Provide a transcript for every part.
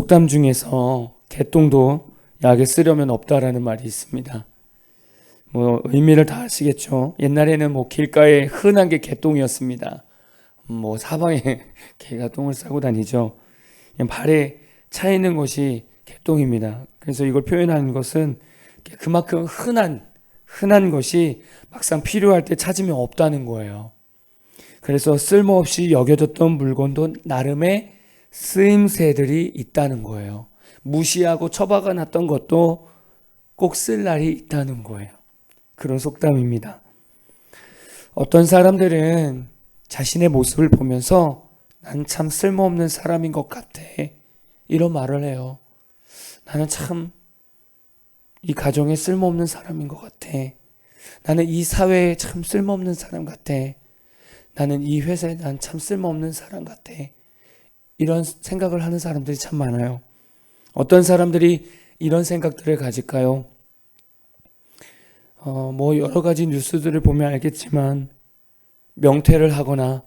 속담 중에서 개똥도 약에 쓰려면 없다라는 말이 있습니다. 의미를 다 아시겠죠? 옛날에는 길가에 흔한 게 개똥이었습니다. 사방에 개가 똥을 싸고 다니죠. 그냥 발에 차 있는 것이 개똥입니다. 그래서 이걸 표현하는 것은 그만큼 흔한 것이 막상 필요할 때 찾으면 없다는 거예요. 그래서 쓸모없이 여겨졌던 물건도 나름의 쓰임새들이 있다는 거예요. 무시하고 처박아 놨던 것도 꼭 쓸 날이 있다는 거예요. 그런 속담입니다. 어떤 사람들은 자신의 모습을 보면서 난 참 쓸모없는 사람인 것 같아, 이런 말을 해요. 나는 참 이 가정에 쓸모없는 사람인 것 같아. 나는 이 사회에 참 쓸모없는 사람 같아. 나는 이 회사에 난 참 쓸모없는 사람 같아. 이런 생각을 하는 사람들이 참 많아요. 어떤 사람들이 이런 생각들을 가질까요? 여러 가지 뉴스들을 보면 알겠지만 명퇴를 하거나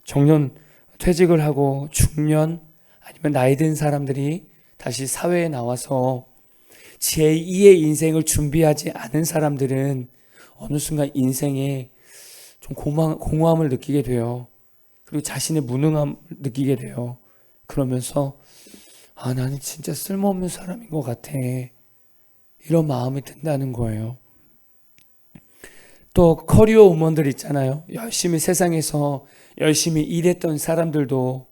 정년 퇴직을 하고 중년 아니면 나이 든 사람들이 다시 사회에 나와서 제2의 인생을 준비하지 않은 사람들은 어느 순간 인생에 좀 공허함을 느끼게 돼요. 그리고 자신의 무능함을 느끼게 돼요. 그러면서 나는 진짜 쓸모없는 사람인 것 같아, 이런 마음이 든다는 거예요. 또 커리어 우먼들 있잖아요. 열심히 세상에서 열심히 일했던 사람들도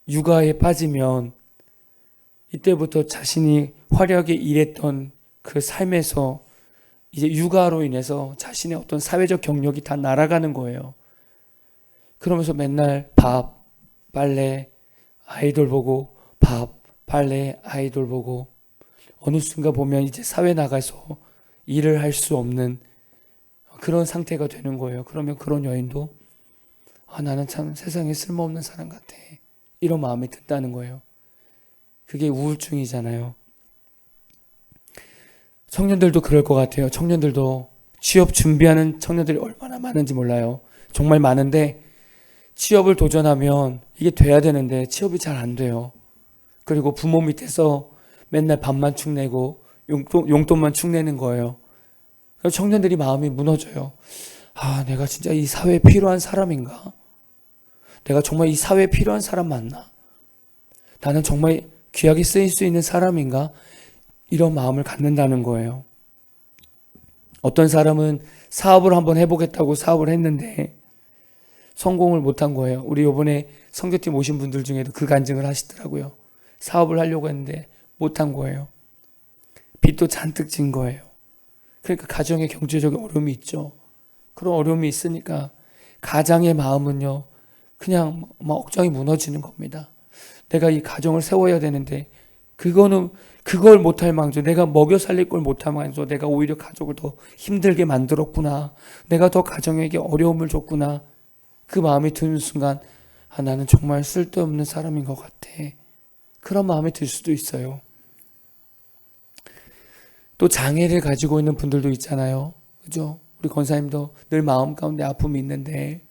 육아에 빠지면 이때부터 자신이 화려하게 일했던 그 삶에서 이제 육아로 인해서 자신의 어떤 사회적 경력이 다 날아가는 거예요. 그러면서 맨날 밥, 빨래, 아이돌 보고, 밥, 빨래, 아이돌 보고, 어느 순간 보면 이제 사회 나가서 일을 할 수 없는 그런 상태가 되는 거예요. 그러면 그런 여인도 나는 참 세상에 쓸모없는 사람 같아, 이런 마음이 든다는 거예요. 그게 우울증이잖아요. 청년들도 그럴 것 같아요. 청년들도 취업 준비하는 청년들이 얼마나 많은지 몰라요. 정말 많은데 취업을 도전하면 이게 돼야 되는데 취업이 잘 안 돼요. 그리고 부모 밑에서 맨날 밥만 축내고 용돈만 축내는 거예요. 그래서 청년들이 마음이 무너져요. 내가 진짜 이 사회에 필요한 사람인가? 내가 정말 이 사회에 필요한 사람 맞나? 나는 정말 귀하게 쓰일 수 있는 사람인가? 이런 마음을 갖는다는 거예요. 어떤 사람은 사업을 한번 해보겠다고 사업을 했는데 성공을 못한 거예요. 우리 이번에 선교팀 오신 분들 중에도 그 간증을 하시더라고요. 사업을 하려고 했는데 못한 거예요. 빚도 잔뜩 진 거예요. 그러니까 가정에 경제적인 어려움이 있죠. 그런 어려움이 있으니까 가장의 마음은요, 그냥 억장이 무너지는 겁니다. 내가 이 가정을 세워야 되는데 그걸 못할 망정, 내가 먹여 살릴 걸 못할 망정, 내가 오히려 가족을 더 힘들게 만들었구나, 내가 더 가정에게 어려움을 줬구나, 그 마음이 드는 순간 나는 정말 쓸데없는 사람인 것 같아, 그런 마음이 들 수도 있어요. 또 장애를 가지고 있는 분들도 있잖아요. 그죠? 우리 권사님도 늘 마음 가운데 아픔이 있는데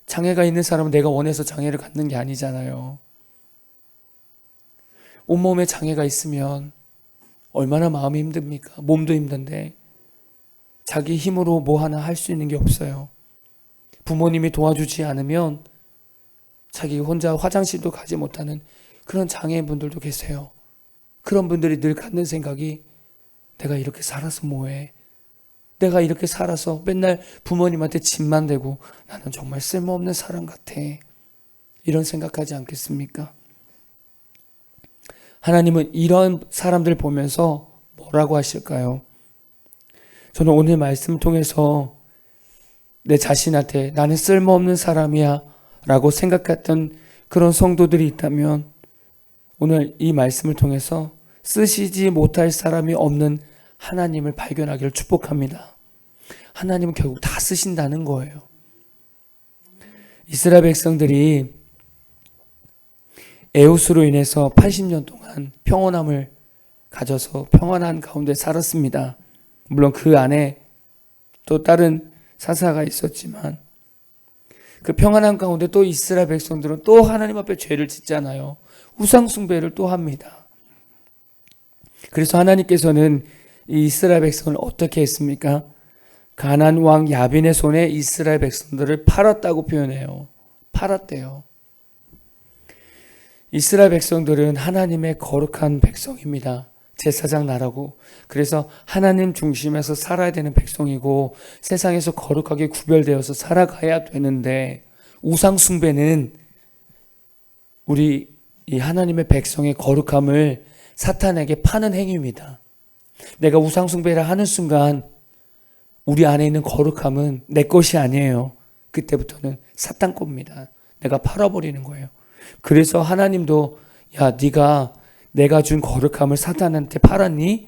장애가 있는 사람은 내가 원해서 장애를 갖는 게 아니잖아요. 온몸에 장애가 있으면 얼마나 마음이 힘듭니까? 몸도 힘든데 자기 힘으로 뭐 하나 할 수 있는 게 없어요. 부모님이 도와주지 않으면 자기 혼자 화장실도 가지 못하는 그런 장애인분들도 계세요. 그런 분들이 늘 갖는 생각이 내가 이렇게 살아서 뭐해? 내가 이렇게 살아서 맨날 부모님한테 짐만 되고 나는 정말 쓸모없는 사람 같아, 이런 생각하지 않겠습니까? 하나님은 이런 사람들 보면서 뭐라고 하실까요? 저는 오늘 말씀을 통해서 내 자신한테 나는 쓸모없는 사람이야 라고 생각했던 그런 성도들이 있다면 오늘 이 말씀을 통해서 쓰시지 못할 사람이 없는 하나님을 발견하기를 축복합니다. 하나님은 결국 다 쓰신다는 거예요. 이스라엘 백성들이 에웃으로 인해서 80년 동안 평온함을 가져서 평안한 가운데 살았습니다. 물론 그 안에 또 다른 사사가 있었지만 그 평안한 가운데 또 이스라엘 백성들은 또 하나님 앞에 죄를 짓잖아요. 우상숭배를 또 합니다. 그래서 하나님께서는 이 이스라엘 백성을 어떻게 했습니까? 가나안 왕 야빈의 손에 이스라엘 백성들을 팔았다고 표현해요. 팔았대요. 이스라엘 백성들은 하나님의 거룩한 백성입니다. 제사장 나라고. 그래서 하나님 중심에서 살아야 되는 백성이고 세상에서 거룩하게 구별되어서 살아가야 되는데, 우상 숭배는 우리 이 하나님의 백성의 거룩함을 사탄에게 파는 행위입니다. 내가 우상 숭배를 하는 순간 우리 안에 있는 거룩함은 내 것이 아니에요. 그때부터는 사탄 겁니다. 내가 팔아버리는 거예요. 그래서 하나님도 야, 네가 내가 준 거룩함을 사탄한테 팔았니?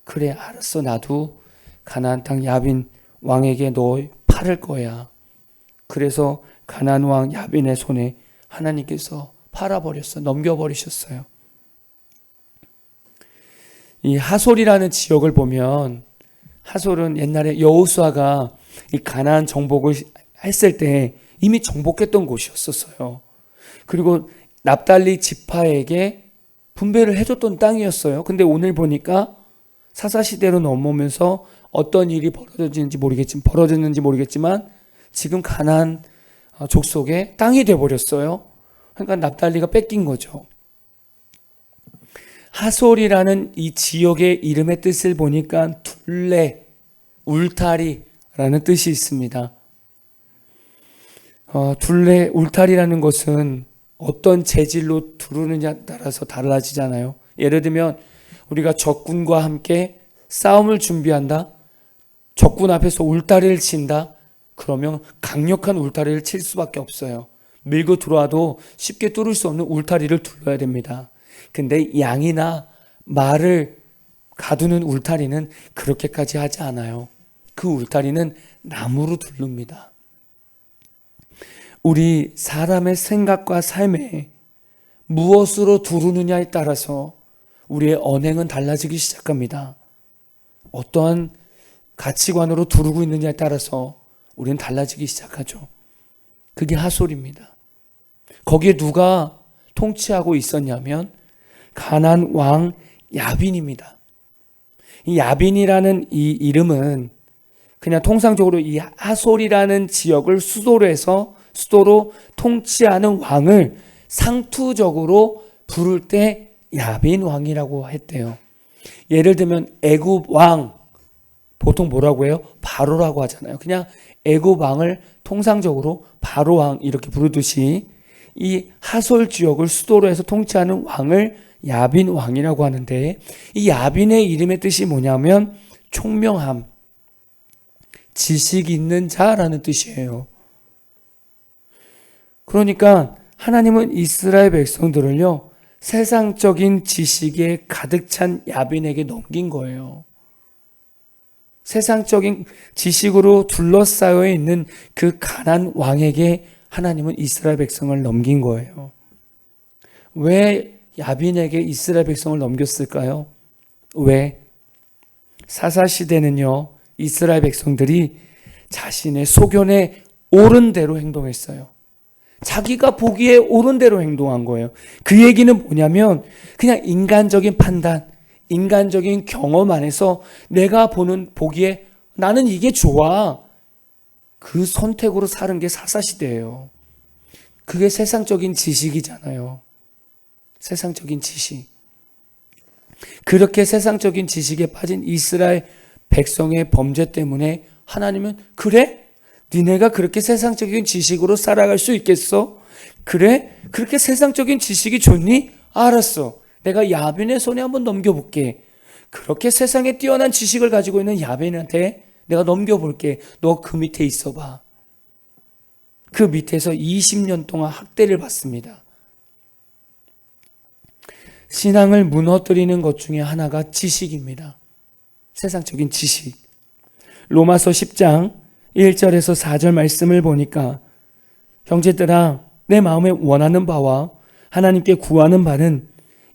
그래, 알았어. 나도 가나안 땅 야빈 왕에게 너 팔을 거야. 그래서 가나안 왕 야빈의 손에 하나님께서 팔아버렸어. 넘겨버리셨어요. 이 하솔이라는 지역을 보면, 하솔은 옛날에 여호수아가 이 가나안 정복을 했을 때 이미 정복했던 곳이었었어요. 그리고 납달리 지파에게 분배를 해줬던 땅이었어요. 근데 오늘 보니까 사사시대로 넘어오면서 어떤 일이 벌어졌는지 모르겠지만 지금 가나안 족속의 땅이 돼버렸어요. 그러니까 납달리가 뺏긴 거죠. 하솔이라는 이 지역의 이름의 뜻을 보니까 둘레, 울타리라는 뜻이 있습니다. 둘레, 울타리라는 것은 어떤 재질로 두르느냐에 따라서 달라지잖아요. 예를 들면 우리가 적군과 함께 싸움을 준비한다. 적군 앞에서 울타리를 친다. 그러면 강력한 울타리를 칠 수밖에 없어요. 밀고 들어와도 쉽게 뚫을 수 없는 울타리를 둘러야 됩니다. 근데 양이나 말을 가두는 울타리는 그렇게까지 하지 않아요. 그 울타리는 나무로 둘릅니다. 우리 사람의 생각과 삶에 무엇으로 두르느냐에 따라서 우리의 언행은 달라지기 시작합니다. 어떠한 가치관으로 두르고 있느냐에 따라서 우리는 달라지기 시작하죠. 그게 하솔입니다. 거기에 누가 통치하고 있었냐면 가나안 왕 야빈입니다. 이 야빈이라는 이 이름은 그냥 통상적으로 이 하솔이라는 지역을 수도로 통치하는 왕을 상투적으로 부를 때 야빈 왕이라고 했대요. 예를 들면 애굽 왕, 보통 뭐라고 해요? 바로라고 하잖아요. 그냥 애굽 왕을 통상적으로 바로 왕 이렇게 부르듯이 이 하솔 지역을 수도로 해서 통치하는 왕을 야빈 왕이라고 하는데, 이 야빈의 이름의 뜻이 뭐냐면 총명함, 지식 있는 자라는 뜻이에요. 그러니까 하나님은 이스라엘 백성들을요, 세상적인 지식에 가득 찬 야빈에게 넘긴 거예요. 세상적인 지식으로 둘러싸여 있는 그 가나안 왕에게 하나님은 이스라엘 백성을 넘긴 거예요. 왜 야빈에게 이스라엘 백성을 넘겼을까요? 왜? 사사시대는요, 이스라엘 백성들이 자신의 소견에 옳은 대로 행동했어요. 자기가 보기에 옳은 대로 행동한 거예요. 그 얘기는 뭐냐면 그냥 인간적인 판단, 인간적인 경험 안에서 내가 보기에 나는 이게 좋아. 그 선택으로 사는 게 사사시대예요. 그게 세상적인 지식이잖아요. 세상적인 지식. 그렇게 세상적인 지식에 빠진 이스라엘 백성의 범죄 때문에 하나님은 그래? 니네가 그렇게 세상적인 지식으로 살아갈 수 있겠어? 그래? 그렇게 세상적인 지식이 좋니? 알았어. 내가 야빈의 손에 한번 넘겨볼게. 그렇게 세상에 뛰어난 지식을 가지고 있는 야빈한테 내가 넘겨볼게. 너 그 밑에 있어봐. 그 밑에서 20년 동안 학대를 받습니다. 신앙을 무너뜨리는 것 중에 하나가 지식입니다. 세상적인 지식. 로마서 10장 1절에서 4절 말씀을 보니까 형제들아, 내 마음에 원하는 바와 하나님께 구하는 바는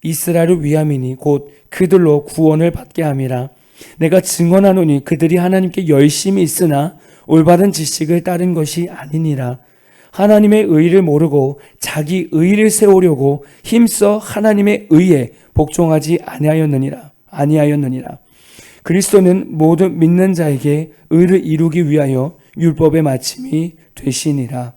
이스라엘을 위함이니 곧 그들로 구원을 받게 함이라. 내가 증언하노니 그들이 하나님께 열심히 있으나 올바른 지식을 따른 것이 아니니라. 하나님의 의를 모르고 자기 의를 세우려고 힘써 하나님의 의에 복종하지 아니하였느니라. 그리스도는 모든 믿는 자에게 의를 이루기 위하여 율법의 마침이 되시니라.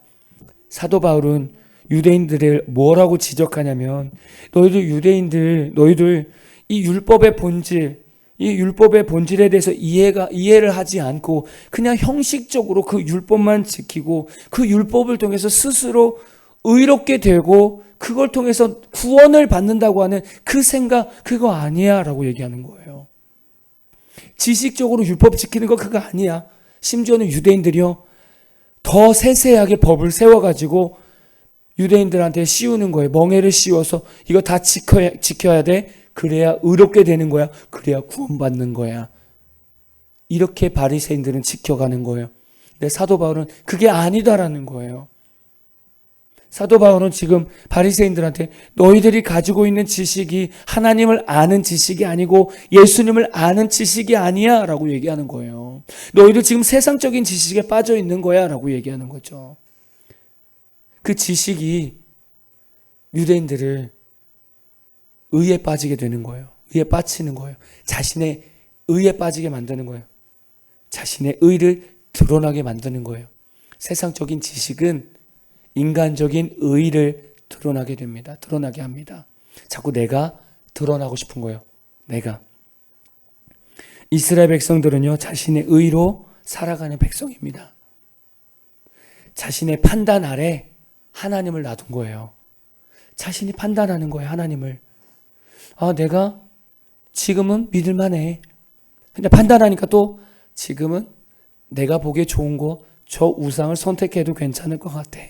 사도 바울은 유대인들을 뭐라고 지적하냐면, 너희들 이 율법의 본질에 대해서 이해를 하지 않고 그냥 형식적으로 그 율법만 지키고 그 율법을 통해서 스스로 의롭게 되고 그걸 통해서 구원을 받는다고 하는 그 생각, 그거 아니야 라고 얘기하는 거예요. 지식적으로 율법 지키는 거 그거 아니야. 심지어는 유대인들이요, 더 세세하게 법을 세워가지고 유대인들한테 씌우는 거예요. 멍에를 씌워서 이거 다 지켜야 돼. 그래야 의롭게 되는 거야. 그래야 구원받는 거야. 이렇게 바리새인들은 지켜가는 거예요. 근데 사도 바울은 그게 아니다라는 거예요. 사도 바울은 지금 바리새인들한테 너희들이 가지고 있는 지식이 하나님을 아는 지식이 아니고 예수님을 아는 지식이 아니야 라고 얘기하는 거예요. 너희들 지금 세상적인 지식에 빠져 있는 거야 라고 얘기하는 거죠. 그 지식이 유대인들을 의에 빠지게 되는 거예요. 의에 빠지는 거예요. 자신의 의에 빠지게 만드는 거예요. 자신의 의를 드러나게 만드는 거예요. 세상적인 지식은 인간적인 의를 드러나게 됩니다. 드러나게 합니다. 자꾸 내가 드러나고 싶은 거예요. 내가. 이스라엘 백성들은요, 자신의 의로 살아가는 백성입니다. 자신의 판단 아래 하나님을 놔둔 거예요. 자신이 판단하는 거예요, 하나님을. 내가 지금은 믿을만해. 근데 판단하니까 또 지금은 내가 보기에 좋은 거, 저 우상을 선택해도 괜찮을 것 같아.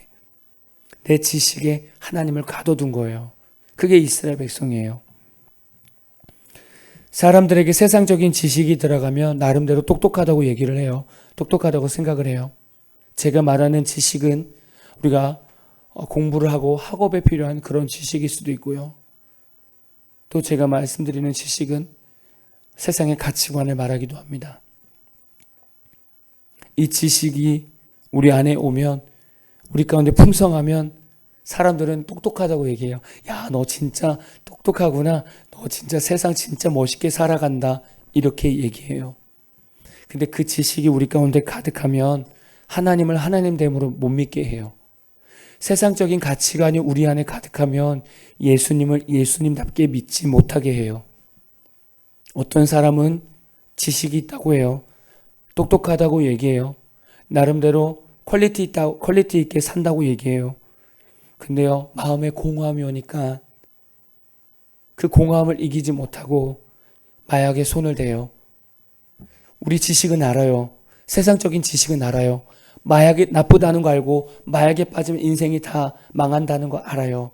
내 지식에 하나님을 가둬둔 거예요. 그게 이스라엘 백성이에요. 사람들에게 세상적인 지식이 들어가면 나름대로 똑똑하다고 얘기를 해요. 똑똑하다고 생각을 해요. 제가 말하는 지식은 우리가 공부를 하고 학업에 필요한 그런 지식일 수도 있고요. 또 제가 말씀드리는 지식은 세상의 가치관을 말하기도 합니다. 이 지식이 우리 안에 오면, 우리 가운데 풍성하면 사람들은 똑똑하다고 얘기해요. 야, 너 진짜 똑똑하구나. 너 진짜 세상 진짜 멋있게 살아간다. 이렇게 얘기해요. 근데 그 지식이 우리 가운데 가득하면 하나님을 하나님됨으로 못 믿게 해요. 세상적인 가치관이 우리 안에 가득하면 예수님을 예수님답게 믿지 못하게 해요. 어떤 사람은 지식이 있다고 해요. 똑똑하다고 얘기해요. 나름대로 퀄리티 있게 산다고 얘기해요. 근데요, 마음에 공허함이 오니까 그 공허함을 이기지 못하고 마약에 손을 대요. 우리 지식은 알아요. 세상적인 지식은 알아요. 마약이 나쁘다는 거 알고 마약에 빠지면 인생이 다 망한다는 거 알아요.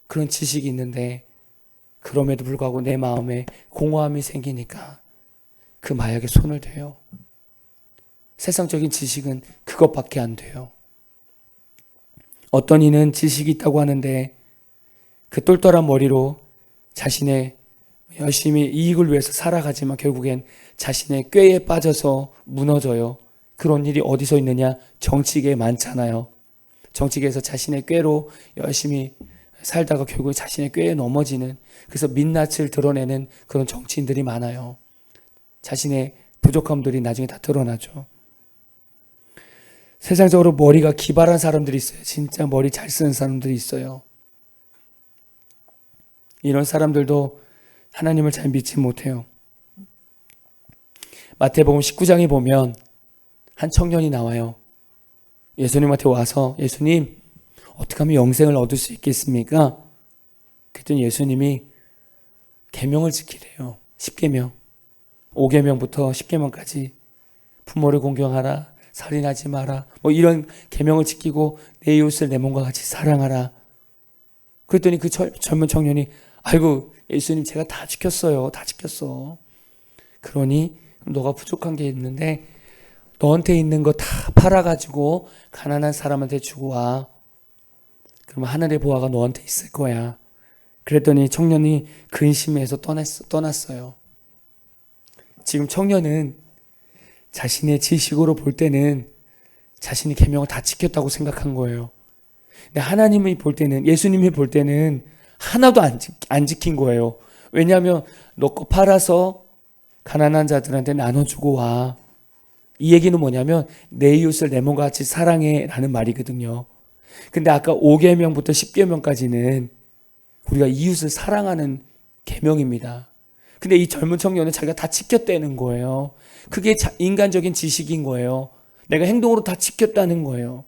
그런 지식이 있는데 그럼에도 불구하고 내 마음에 공허함이 생기니까 그 마약에 손을 대요. 세상적인 지식은 그것밖에 안 돼요. 어떤 이는 지식이 있다고 하는데 그 똘똘한 머리로 자신의 열심히 이익을 위해서 살아가지만 결국엔 자신의 꾀에 빠져서 무너져요. 그런 일이 어디서 있느냐? 정치계에 많잖아요. 정치계에서 자신의 꾀로 열심히 살다가 결국 자신의 꾀에 넘어지는, 그래서 민낯을 드러내는 그런 정치인들이 많아요. 자신의 부족함들이 나중에 다 드러나죠. 세상적으로 머리가 기발한 사람들이 있어요. 진짜 머리 잘 쓰는 사람들이 있어요. 이런 사람들도 하나님을 잘 믿지 못해요. 마태복음 19장에 보면 한 청년이 나와요. 예수님한테 와서, 예수님, 어떻게 하면 영생을 얻을 수 있겠습니까? 그랬더니 예수님이 계명을 지키래요. 10계명. 5계명부터 10계명까지. 부모를 공경하라, 살인하지 마라, 뭐 이런 계명을 지키고 내 이웃을 내 몸과 같이 사랑하라. 그랬더니 그 젊은 청년이, 아이고 예수님, 제가 다 지켰어요. 다 지켰어. 그러니 너가 부족한 게 있는데 너한테 있는 거 다 팔아가지고 가난한 사람한테 주고 와. 그러면 하늘의 보화가 너한테 있을 거야. 그랬더니 청년이 근심해서 떠났어요. 지금 청년은 자신의 지식으로 볼 때는 자신이 계명을 다 지켰다고 생각한 거예요. 근데 하나님이 볼 때는, 예수님이 볼 때는 하나도 안 지킨 거예요. 왜냐하면 너 거 팔아서 가난한 자들한테 나눠주고 와. 이 얘기는 뭐냐면 내 이웃을 내 몸과 같이 사랑해 라는 말이거든요. 근데 아까 5계명부터 10계명까지는 우리가 이웃을 사랑하는 계명입니다. 근데 이 젊은 청년은 자기가 다 지켰다는 거예요. 그게 인간적인 지식인 거예요. 내가 행동으로 다 지켰다는 거예요.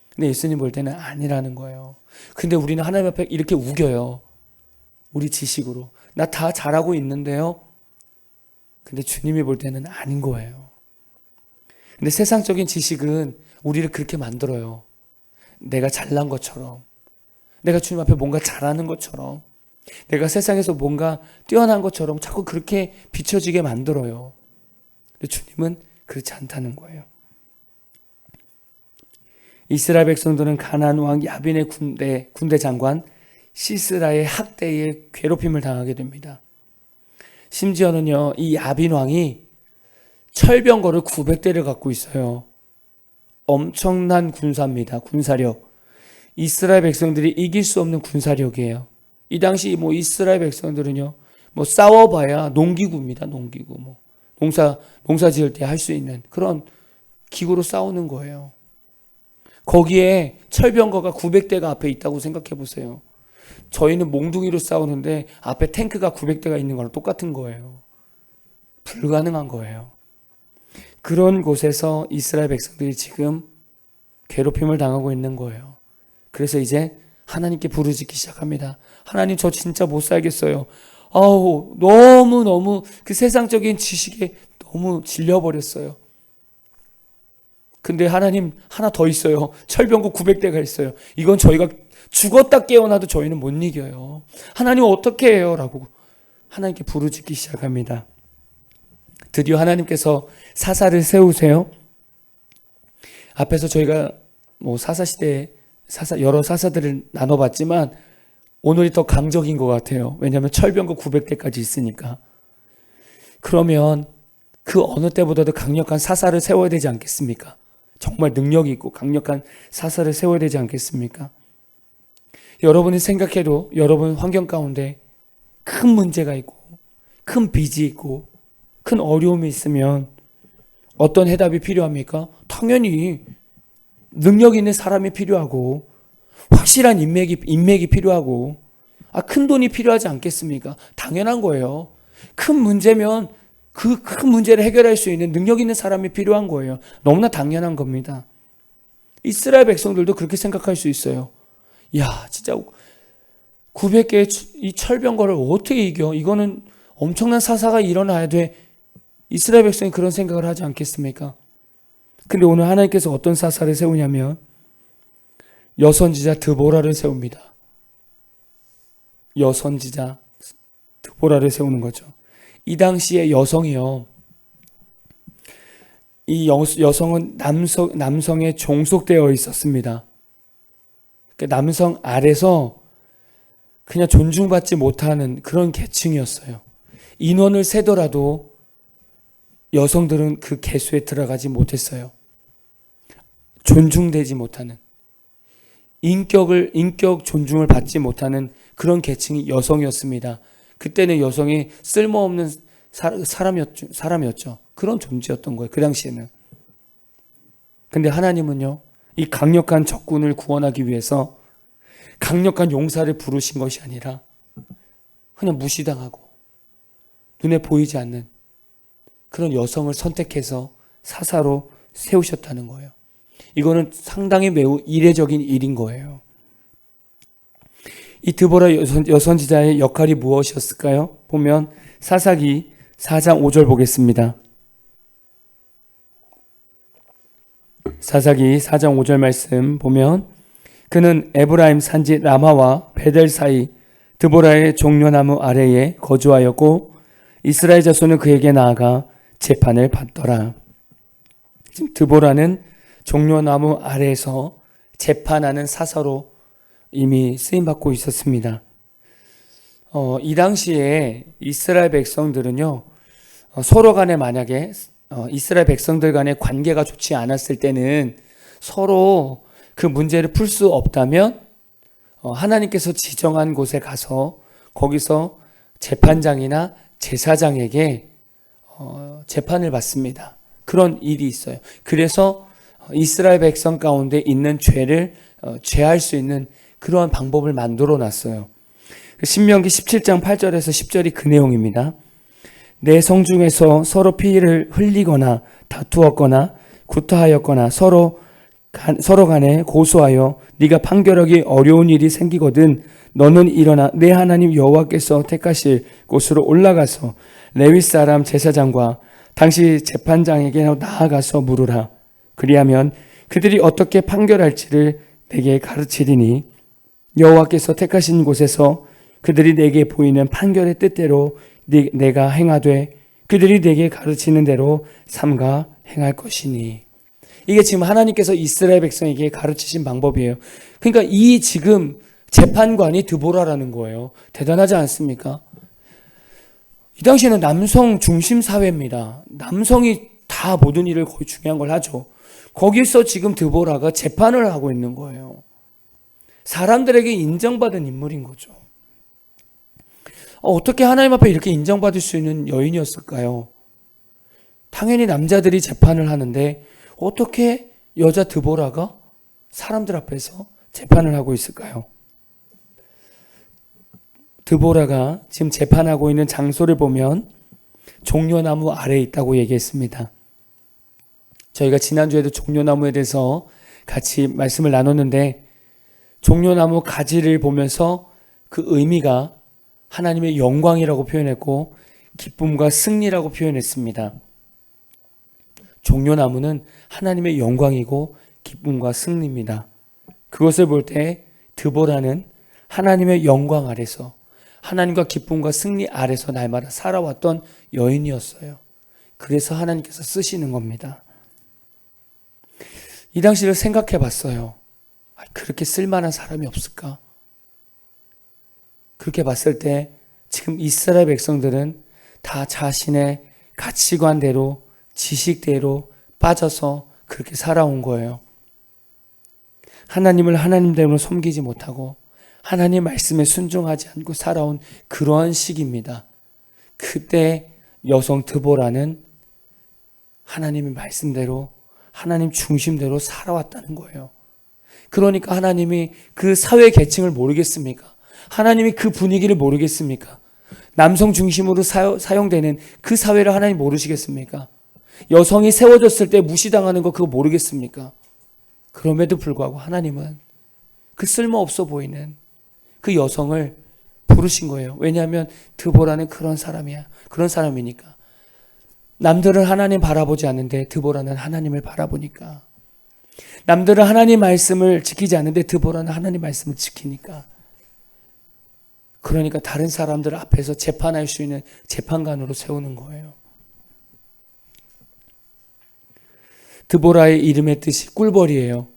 근데 예수님 볼 때는 아니라는 거예요. 근데 우리는 하나님 앞에 이렇게 우겨요. 우리 지식으로. 나 다 잘하고 있는데요. 근데 주님이 볼 때는 아닌 거예요. 근데 세상적인 지식은 우리를 그렇게 만들어요. 내가 잘난 것처럼, 내가 주님 앞에 뭔가 잘하는 것처럼, 내가 세상에서 뭔가 뛰어난 것처럼 자꾸 그렇게 비춰지게 만들어요. 근데 주님은 그렇지 않다는 거예요. 이스라엘 백성들은 가나안 왕 야빈의 군대 장관 시스라의 학대에 괴롭힘을 당하게 됩니다. 심지어는요, 이 야빈 왕이 철병거를 900대를 갖고 있어요. 엄청난 군사입니다. 군사력. 이스라엘 백성들이 이길 수 없는 군사력이에요. 이 당시 이스라엘 백성들은요, 싸워봐야 농기구입니다. 농기구. 농사 지을 때 할 수 있는 그런 기구로 싸우는 거예요. 거기에 철병거가 900대가 앞에 있다고 생각해 보세요. 저희는 몽둥이로 싸우는데 앞에 탱크가 900대가 있는 거랑 똑같은 거예요. 불가능한 거예요. 그런 곳에서 이스라엘 백성들이 지금 괴롭힘을 당하고 있는 거예요. 그래서 이제 하나님께 부르짖기 시작합니다. 하나님, 저 진짜 못 살겠어요. 너무 그 세상적인 지식에 너무 질려버렸어요. 근데 하나님, 하나 더 있어요. 철병거 900대가 있어요. 이건 저희가 죽었다 깨어나도 저희는 못 이겨요. 하나님 어떻게 해요? 라고 하나님께 부르짖기 시작합니다. 드디어 하나님께서 사사를 세우세요. 앞에서 저희가 사사시대에 여러 사사들을 나눠봤지만 오늘이 더 강적인 것 같아요. 왜냐하면 철병거 900대까지 있으니까. 그러면 그 어느 때보다도 강력한 사사를 세워야 되지 않겠습니까? 정말 능력이 있고 강력한 사사를 세워야 되지 않겠습니까? 여러분이 생각해도 여러분 환경 가운데 큰 문제가 있고 큰 빚이 있고 큰 어려움이 있으면 어떤 해답이 필요합니까? 당연히 능력 있는 사람이 필요하고 확실한 인맥이 필요하고 큰 돈이 필요하지 않겠습니까? 당연한 거예요. 큰 문제면 그 큰 문제를 해결할 수 있는 능력 있는 사람이 필요한 거예요. 너무나 당연한 겁니다. 이스라엘 백성들도 그렇게 생각할 수 있어요. 야, 진짜 900개의 이 철병거를 어떻게 이겨? 이거는 엄청난 사사가 일어나야 돼. 이스라엘 백성이 그런 생각을 하지 않겠습니까? 근데 오늘 하나님께서 어떤 사사를 세우냐면 여선지자 드보라를 세웁니다. 여선지자 드보라를 세우는 거죠. 이 당시에 여성이요, 이 여성은 남성에 종속되어 있었습니다. 그러니까 남성 아래서 그냥 존중받지 못하는 그런 계층이었어요. 인원을 세더라도 여성들은 그 계수에 들어가지 못했어요. 존중되지 못하는, 인격 존중을 받지 못하는 그런 계층이 여성이었습니다. 그때는 여성이 쓸모없는 사람이었죠. 그런 존재였던 거예요. 그 당시에는. 근데 하나님은요, 이 강력한 적군을 구원하기 위해서 강력한 용사를 부르신 것이 아니라 그냥 무시당하고 눈에 보이지 않는 그런 여성을 선택해서 사사로 세우셨다는 거예요. 이거는 상당히 매우 이례적인 일인 거예요. 이 드보라 여선지자의 역할이 무엇이었을까요? 보면 사사기 4장 5절 보겠습니다. 사사기 4장 5절 말씀 보면 그는 에브라임 산지 라마와 베델 사이 드보라의 종려나무 아래에 거주하였고 이스라엘 자손은 그에게 나아가 재판을 받더라. 지금 드보라는 종려나무 아래에서 재판하는 사사로 이미 쓰임받고 있었습니다. 이 당시에 이스라엘 백성들은요, 서로 간에 만약에 이스라엘 백성들 간의 관계가 좋지 않았을 때는 서로 그 문제를 풀 수 없다면 하나님께서 지정한 곳에 가서 거기서 재판장이나 제사장에게 재판을 받습니다. 그런 일이 있어요. 그래서 이스라엘 백성 가운데 있는 죄를 죄할 수 있는 그러한 방법을 만들어 놨어요. 신명기 17장 8절에서 10절이 그 내용입니다. 내 성중에서 서로 피를 흘리거나 다투었거나 구타하였거나 서로 간에 고소하여 네가 판결하기 어려운 일이 생기거든 너는 일어나 내 하나님 여호와께서 택하실 곳으로 올라가서 레위 사람 제사장과 당시 재판장에게 나아가서 물으라. 그리하면 그들이 어떻게 판결할지를 내게 가르치리니 여호와께서 택하신 곳에서 그들이 내게 보이는 판결의 뜻대로 내가 행하되 그들이 내게 가르치는 대로 삼가 행할 것이니. 이게 지금 하나님께서 이스라엘 백성에게 가르치신 방법이에요. 그러니까 이 지금 재판관이 드보라라는 거예요. 대단하지 않습니까? 이 당시에는 남성 중심 사회입니다. 남성이 다 모든 일을 거의 중요한 걸 하죠. 거기서 지금 드보라가 재판을 하고 있는 거예요. 사람들에게 인정받은 인물인 거죠. 어떻게 하나님 앞에 이렇게 인정받을 수 있는 여인이었을까요? 당연히 남자들이 재판을 하는데 어떻게 여자 드보라가 사람들 앞에서 재판을 하고 있을까요? 드보라가 지금 재판하고 있는 장소를 보면 종려나무 아래에 있다고 얘기했습니다. 저희가 지난주에도 종려나무에 대해서 같이 말씀을 나눴는데 종려나무 가지를 보면서 그 의미가 하나님의 영광이라고 표현했고 기쁨과 승리라고 표현했습니다. 종려나무는 하나님의 영광이고 기쁨과 승리입니다. 그것을 볼 때 드보라는 하나님의 영광 아래서 하나님과 기쁨과 승리 아래서 날마다 살아왔던 여인이었어요. 그래서 하나님께서 쓰시는 겁니다. 이 당시를 생각해 봤어요. 그렇게 쓸만한 사람이 없을까? 그렇게 봤을 때 지금 이스라엘 백성들은 다 자신의 가치관대로 지식대로 빠져서 그렇게 살아온 거예요. 하나님을 하나님대로 섬기지 못하고 하나님 말씀에 순종하지 않고 살아온 그러한 시기입니다. 그때 여성 드보라는 하나님의 말씀대로 하나님 중심대로 살아왔다는 거예요. 그러니까 하나님이 그 사회 계층을 모르겠습니까? 하나님이 그 분위기를 모르겠습니까? 남성 중심으로 사용되는 그 사회를 하나님 모르시겠습니까? 여성이 세워졌을 때 무시당하는 거 그거 모르겠습니까? 그럼에도 불구하고 하나님은 그 쓸모없어 보이는 그 여성을 부르신 거예요. 왜냐하면 드보라는 그런 사람이야. 그런 사람이니까. 남들은 하나님 바라보지 않는데 드보라는 하나님을 바라보니까. 남들은 하나님 말씀을 지키지 않는데 드보라는 하나님 말씀을 지키니까. 그러니까 다른 사람들 앞에서 재판할 수 있는 재판관으로 세우는 거예요. 드보라의 이름의 뜻이 꿀벌이에요.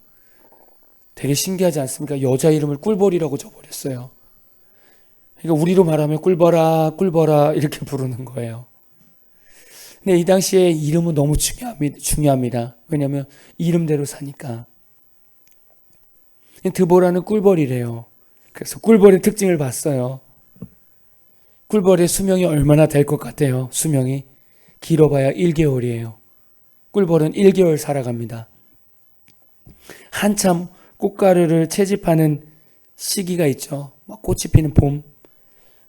되게 신기하지 않습니까? 여자 이름을 꿀벌이라고 줘버렸어요. 그러니까 우리로 말하면 꿀벌아 꿀벌아 이렇게 부르는 거예요. 근데 이 당시에 이름은 너무 중요합니다. 왜냐하면 이름대로 사니까. 드보라는 꿀벌이래요. 그래서 꿀벌의 특징을 봤어요. 꿀벌의 수명이 얼마나 될 것 같아요? 수명이 길어봐야 1개월이에요. 꿀벌은 1개월 살아갑니다. 한참 꽃가루를 채집하는 시기가 있죠. 막 꽃이 피는 봄.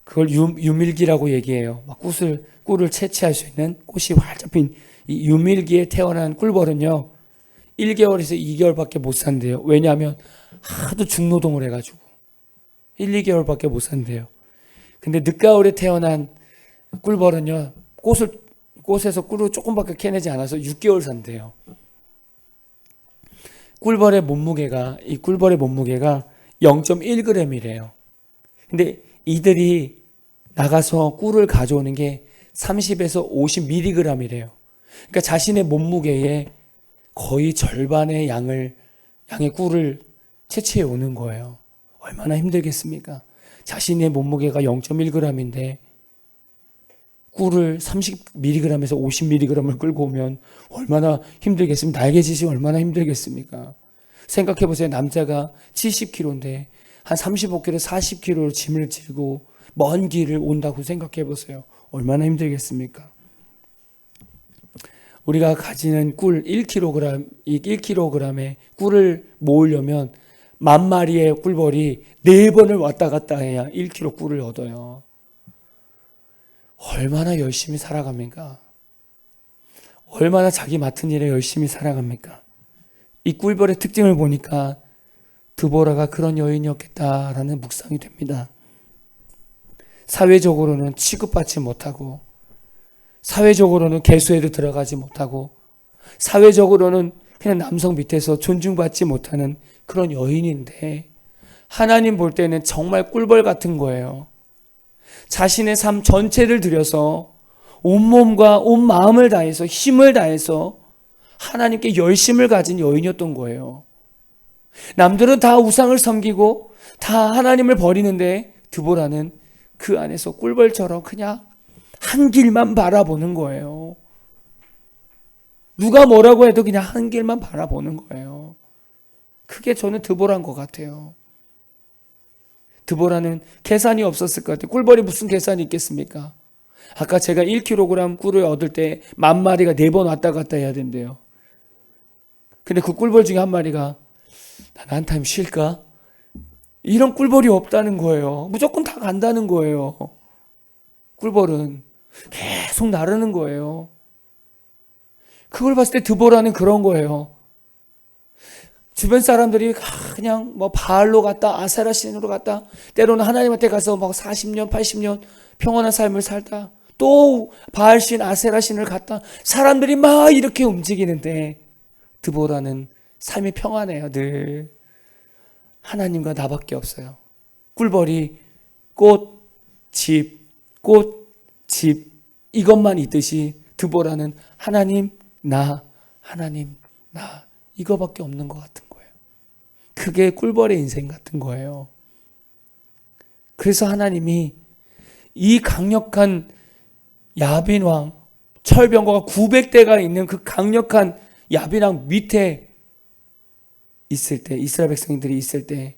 그걸 유밀기라고 얘기해요. 막 꿀을 채취할 수 있는 꽃이 활짝 핀 이 유밀기에 태어난 꿀벌은요. 1개월에서 2개월밖에 못 산대요. 왜냐하면 하도 중노동을 해가지고 1, 2개월밖에 못 산대요. 근데 늦가을에 태어난 꿀벌은요. 꽃에서 꿀을 조금밖에 캐내지 않아서 6개월 산대요. 이 꿀벌의 몸무게가 0.1g이래요. 근데 이들이 나가서 꿀을 가져오는 게 30에서 50mg이래요. 그러니까 자신의 몸무게의 거의 절반의 양의 꿀을 채취해 오는 거예요. 얼마나 힘들겠습니까? 자신의 몸무게가 0.1g인데 꿀을 30mg에서 50mg을 끌고 오면 얼마나 힘들겠습니까? 날개짓이 얼마나 힘들겠습니까? 생각해 보세요. 남자가 70kg인데 한 35kg, 40kg로 짐을 지고 먼 길을 온다고 생각해 보세요. 얼마나 힘들겠습니까? 우리가 가지는 꿀 1kg, 이 1kg의 꿀을 모으려면 10,000마리의 꿀벌이 4번을 왔다 갔다 해야 1kg 꿀을 얻어요. 얼마나 열심히 살아갑니까? 얼마나 자기 맡은 일에 열심히 살아갑니까? 이 꿀벌의 특징을 보니까 드보라가 그런 여인이었겠다라는 묵상이 됩니다. 사회적으로는 취급받지 못하고, 사회적으로는 개수에도 들어가지 못하고, 사회적으로는 그냥 남성 밑에서 존중받지 못하는 그런 여인인데, 하나님 볼 때는 정말 꿀벌 같은 거예요. 자신의 삶 전체를 들여서 온몸과 온 마음을 다해서 힘을 다해서 하나님께 열심을 가진 여인이었던 거예요. 남들은 다 우상을 섬기고 다 하나님을 버리는데 드보라는 그 안에서 꿀벌처럼 그냥 한 길만 바라보는 거예요. 누가 뭐라고 해도 그냥 한 길만 바라보는 거예요. 그게 저는 드보라인 것 같아요. 드보라는 계산이 없었을 것 같아요. 꿀벌이 무슨 계산이 있겠습니까? 아까 제가 1kg 꿀을 얻을 때 10,000마리가 4번 왔다 갔다 해야 된대요. 근데 그 꿀벌 중에 한 마리가 난 한 타임 쉴까? 이런 꿀벌이 없다는 거예요. 무조건 다 간다는 거예요. 꿀벌은 계속 나르는 거예요. 그걸 봤을 때 드보라는 그런 거예요. 주변 사람들이 그냥 뭐 바알로 갔다 아세라 신으로 갔다 때로는 하나님한테 가서 막 40년 80년 평온한 삶을 살다 또 바알 신 아세라 신을 갔다 사람들이 막 이렇게 움직이는데 드보라는 삶이 평안해요. 늘 하나님과 나밖에 없어요. 꿀벌이 꽃, 집, 꽃, 집 이것만 있듯이 드보라는 하나님, 나 이거밖에 없는 것 같은 거예요. 그게 꿀벌의 인생 같은 거예요. 그래서 하나님이 이 강력한 야빈왕, 철병거가 900대가 있는 그 강력한 야빈왕 밑에 있을 때, 이스라엘 백성들이 있을 때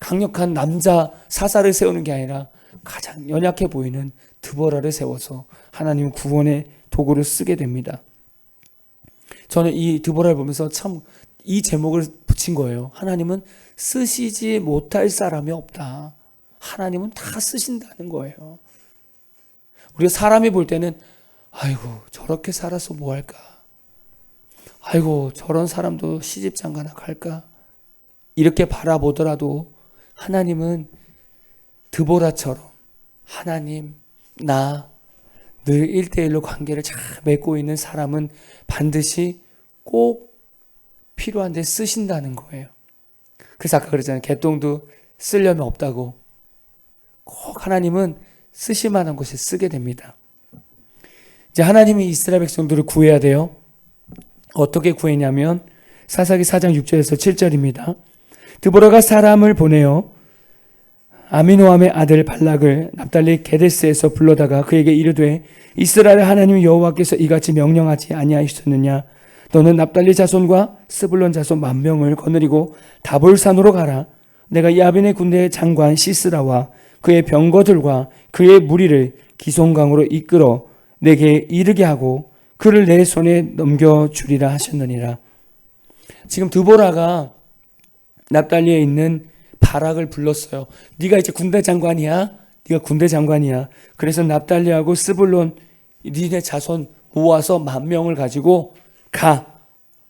강력한 남자 사사를 세우는 게 아니라 가장 연약해 보이는 드보라를 세워서 하나님은 구원의 도구를 쓰게 됩니다. 저는 이 드보라를 보면서 참 이 제목을 붙인 거예요. 하나님은 쓰시지 못할 사람이 없다. 하나님은 다 쓰신다는 거예요. 우리가 사람이 볼 때는 아이고 저렇게 살아서 뭐 할까? 아이고 저런 사람도 시집장가나 갈까? 이렇게 바라보더라도 하나님은 드보라처럼 하나님 나 늘 1대1로 관계를 잘 맺고 있는 사람은 반드시 꼭 필요한 데 쓰신다는 거예요. 그래서 아까 그랬잖아요. 개똥도 쓰려면 없다고. 꼭 하나님은 쓰실 만한 곳에 쓰게 됩니다. 이제 하나님이 이스라엘 백성들을 구해야 돼요. 어떻게 구했냐면 사사기 4장 6절에서 7절입니다. 드보라가 사람을 보내어 아미노함의 아들 발락을 납달리 게데스에서 불러다가 그에게 이르되 이스라엘 하나님 여호와께서 이같이 명령하지 아니하셨느냐 너는 납달리 자손과 스불론 자손 10,000명을 거느리고 다볼산으로 가라. 내가 야빈의 군대의 장관 시스라와 그의 병거들과 그의 무리를 기송강으로 이끌어 내게 이르게 하고 그를 내 손에 넘겨주리라 하셨느니라. 지금 드보라가 납달리에 있는 바락을 불렀어요. 네가 이제 군대 장관이야. 네가 군대 장관이야. 그래서 납달리하고 스불론 니네 자손 모아서 10,000명을 가지고 가.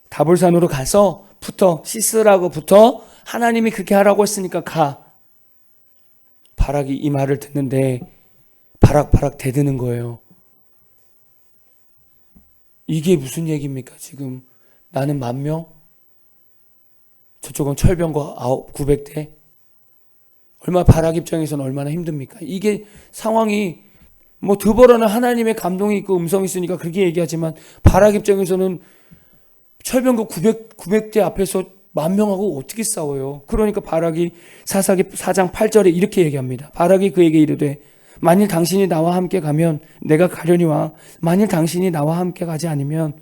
다볼산으로 가서 붙어. 시스라고 붙어. 하나님이 그렇게 하라고 했으니까 가. 바락이 이 말을 듣는데 바락 대드는 거예요. 이게 무슨 얘기입니까? 지금 나는 10,000명? 저쪽은 철병거 900대? 얼마나 바락 입장에서는 얼마나 힘듭니까? 이게 상황이 뭐 드보라는 하나님의 감동이 있고 음성이 있으니까 그렇게 얘기하지만 바락 입장에서는 철병거 900대 앞에서 10,000명하고 어떻게 싸워요? 그러니까 바락이 사사기 4장 8절에 이렇게 얘기합니다. 바락이 그에게 이르되 만일 당신이 나와 함께 가면 내가 가려니와 만일 당신이 나와 함께 가지 않으면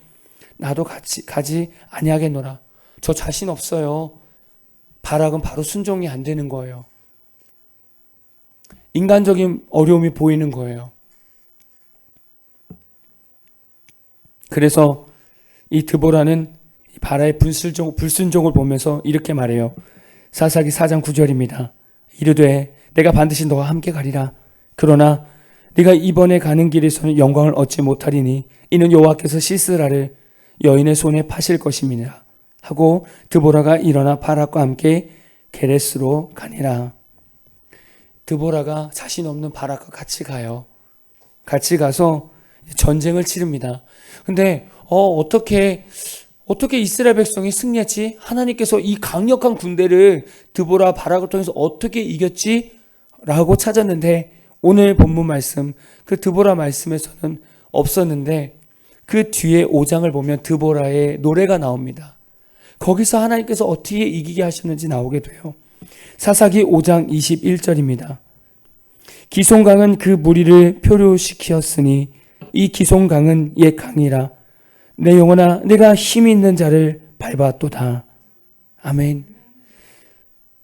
나도 같이 가지 아니하겠노라. 저 자신 없어요. 바락은 바로 순종이 안 되는 거예요. 인간적인 어려움이 보이는 거예요. 그래서 이 드보라는 바라의 불순종을 보면서 이렇게 말해요. 사사기 4장 9절입니다. 이르되 내가 반드시 너와 함께 가리라. 그러나 네가 이번에 가는 길에서는 영광을 얻지 못하리니 이는 여호와께서 시스라를 여인의 손에 파실 것임이니라 하고 드보라가 일어나 바락과 함께 게레스로 가니라. 드보라가 자신 없는 바락과 같이 가요. 같이 가서 전쟁을 치릅니다. 근데 어떻게 이스라엘 백성이 승리했지? 하나님께서 이 강력한 군대를 드보라 바락을 통해서 어떻게 이겼지? 라고 찾았는데 오늘 본문 말씀, 그 드보라 말씀에서는 없었는데 그 뒤에 5장을 보면 드보라의 노래가 나옵니다. 거기서 하나님께서 어떻게 이기게 하셨는지 나오게 돼요. 사사기 5장 21절입니다. 기송강은 그 무리를 표류시키었으니 이 기송강은 옛 강이라. 내 영혼아 내가 힘이 있는 자를 밟았도다. 아멘.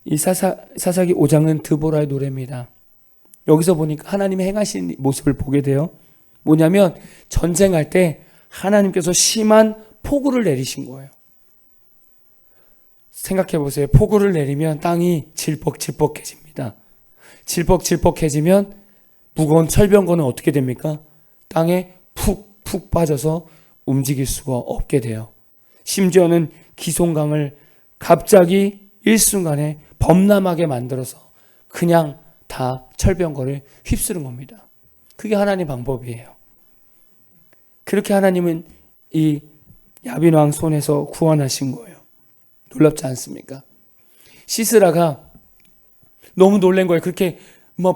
이 사사기 5장은 드보라의 노래입니다. 여기서 보니까 하나님의 행하신 모습을 보게 돼요. 뭐냐면 전쟁할 때 하나님께서 심한 폭우를 내리신 거예요. 생각해 보세요. 폭우를 내리면 땅이 질퍽질퍽해집니다. 질퍽질퍽해지면 무거운 철병거는 어떻게 됩니까? 땅에 푹 빠져서 움직일 수가 없게 돼요. 심지어는 기송강을 갑자기 일순간에 범람하게 만들어서 그냥 다 철병거를 휩쓰는 겁니다. 그게 하나님 방법이에요. 그렇게 하나님은 이 야빈 왕 손에서 구원하신 거예요. 놀랍지 않습니까? 시스라가 너무 놀란 거예요. 그렇게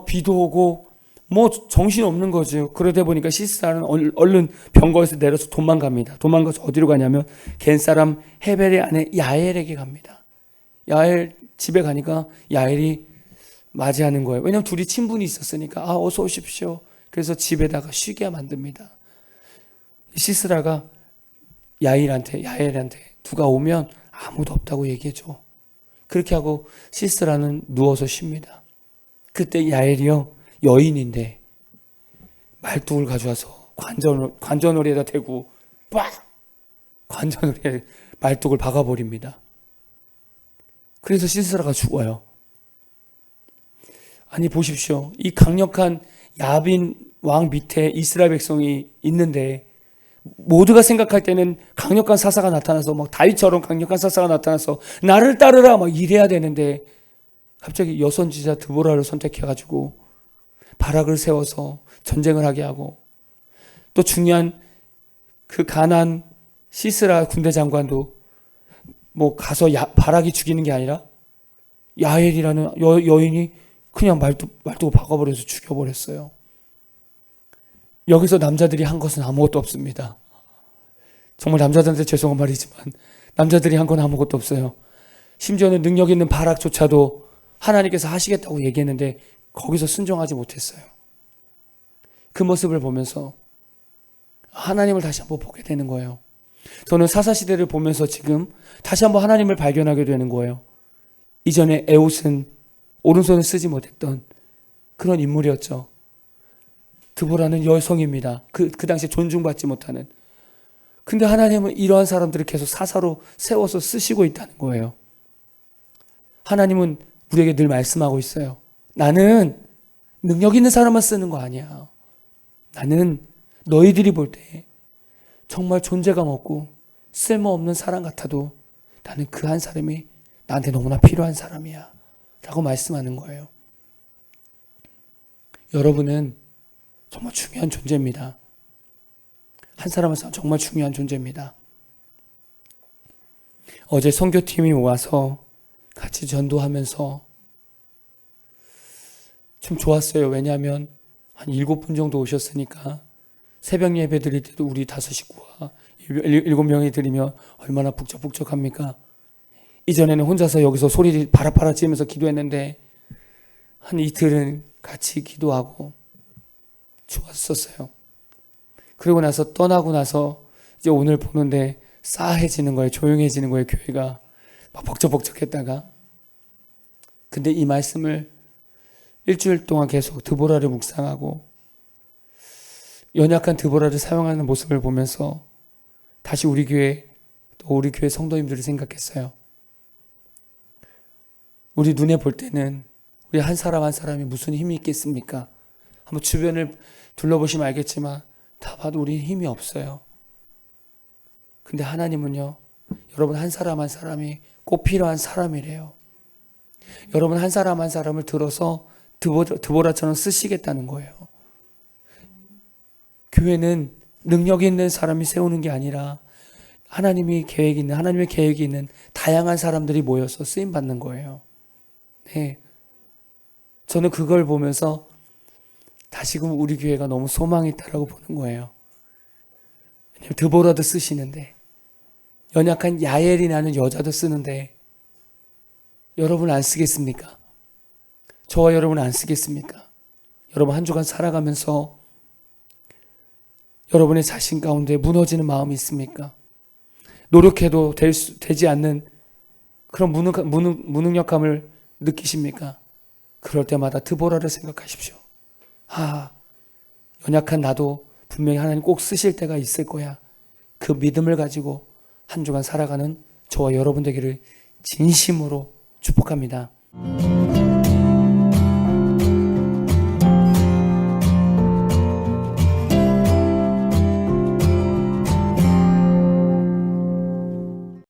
비도 오고 정신 없는 거죠. 그러다 보니까 시스라는 얼른 병거에서 내려서 도망갑니다. 도망가서 어디로 가냐면 겐 사람 헤벨의 아내 야엘에게 갑니다. 야엘 집에 가니까 야엘이 맞이하는 거예요. 왜냐하면 둘이 친분이 있었으니까 어서 오십시오. 그래서 집에다가 쉬게 만듭니다. 시스라가 야엘한테 누가 오면 아무도 없다고 얘기해줘. 그렇게 하고 시스라는 누워서 쉽니다. 그때 야엘이요 여인인데 말뚝을 가져와서 관전오리에다 대고 관전오리에 말뚝을 박아버립니다. 그래서 시스라가 죽어요. 아니 보십시오. 이 강력한 야빈 왕 밑에 이스라엘 백성이 있는데 모두가 생각할 때는 강력한 사사가 나타나서 다윗처럼 강력한 사사가 나타나서 나를 따르라 이래야 되는데 갑자기 여선지자 드보라를 선택해가지고 바락을 세워서 전쟁을 하게 하고 또 중요한 그 가난 시스라 군대 장관도 가서 바락이 죽이는 게 아니라 야엘이라는 여인이 그냥 말뚝을 박아버려서 죽여버렸어요. 여기서 남자들이 한 것은 아무것도 없습니다. 정말 남자들한테 죄송한 말이지만 남자들이 한 건 아무것도 없어요. 심지어는 능력 있는 바락조차도 하나님께서 하시겠다고 얘기했는데 거기서 순종하지 못했어요. 그 모습을 보면서 하나님을 다시 한번 보게 되는 거예요. 저는 사사시대를 보면서 지금 다시 한번 하나님을 발견하게 되는 거예요. 이전에 에웃은 오른손을 쓰지 못했던 그런 인물이었죠. 드보라는 여성입니다. 그 당시에 존중받지 못하는. 근데 하나님은 이러한 사람들을 계속 사사로 세워서 쓰시고 있다는 거예요. 하나님은 우리에게 늘 말씀하고 있어요. 나는 능력 있는 사람만 쓰는 거 아니야. 나는 너희들이 볼 때 정말 존재감 없고 쓸모없는 사람 같아도 나는 그 한 사람이 나한테 너무나 필요한 사람이야 라고 말씀하는 거예요. 여러분은 정말 중요한 존재입니다. 한 사람은 정말 중요한 존재입니다. 어제 선교팀이 와서 같이 전도하면서 좀 좋았어요. 왜냐하면 한 7분 정도 오셨으니까 새벽 예배 드릴 때도 우리 5식구와 7명이 드리면 얼마나 북적북적합니까? 이전에는 혼자서 여기서 소리 바라바라 지르면서 기도했는데 한 이틀은 같이 기도하고 좋았었어요. 그리고 나서 떠나고 나서 이제 오늘 보는데 싸해지는 거예요. 조용해지는 거예요. 교회가. 막 벅적벅적했다가, 근데 이 말씀을 일주일 동안 계속 드보라를 묵상하고 연약한 드보라를 사용하는 모습을 보면서 다시 우리 교회, 또 우리 교회 성도님들을 생각했어요. 우리 눈에 볼 때는 우리 한 사람 한 사람이 무슨 힘이 있겠습니까? 한번 주변을 둘러보시면 알겠지만 다 봐도 우리 힘이 없어요. 근데 하나님은요, 여러분 한 사람 한 사람이 꼭 필요한 사람이래요. 여러분 한 사람 한 사람을 들어서 드보라처럼 쓰시겠다는 거예요. 교회는 능력 있는 사람이 세우는 게 아니라 하나님의 계획이 있는 다양한 사람들이 모여서 쓰임 받는 거예요. 네. 저는 그걸 보면서 다시금 우리 교회가 너무 소망이 있다라고 보는 거예요. 왜냐면 드보라도 쓰시는데, 연약한 야엘이라는 여자도 쓰는데 여러분 안 쓰겠습니까? 저와 여러분 안 쓰겠습니까? 여러분 한 주간 살아가면서 여러분의 자신 가운데 무너지는 마음이 있습니까? 노력해도 되지 않는 그런 무능력감을 느끼십니까? 그럴 때마다 드보라를 생각하십시오. 연약한 나도 분명히 하나님 꼭 쓰실 때가 있을 거야. 그 믿음을 가지고 한 주간 살아가는 저와 여러분 되기를 진심으로 축복합니다.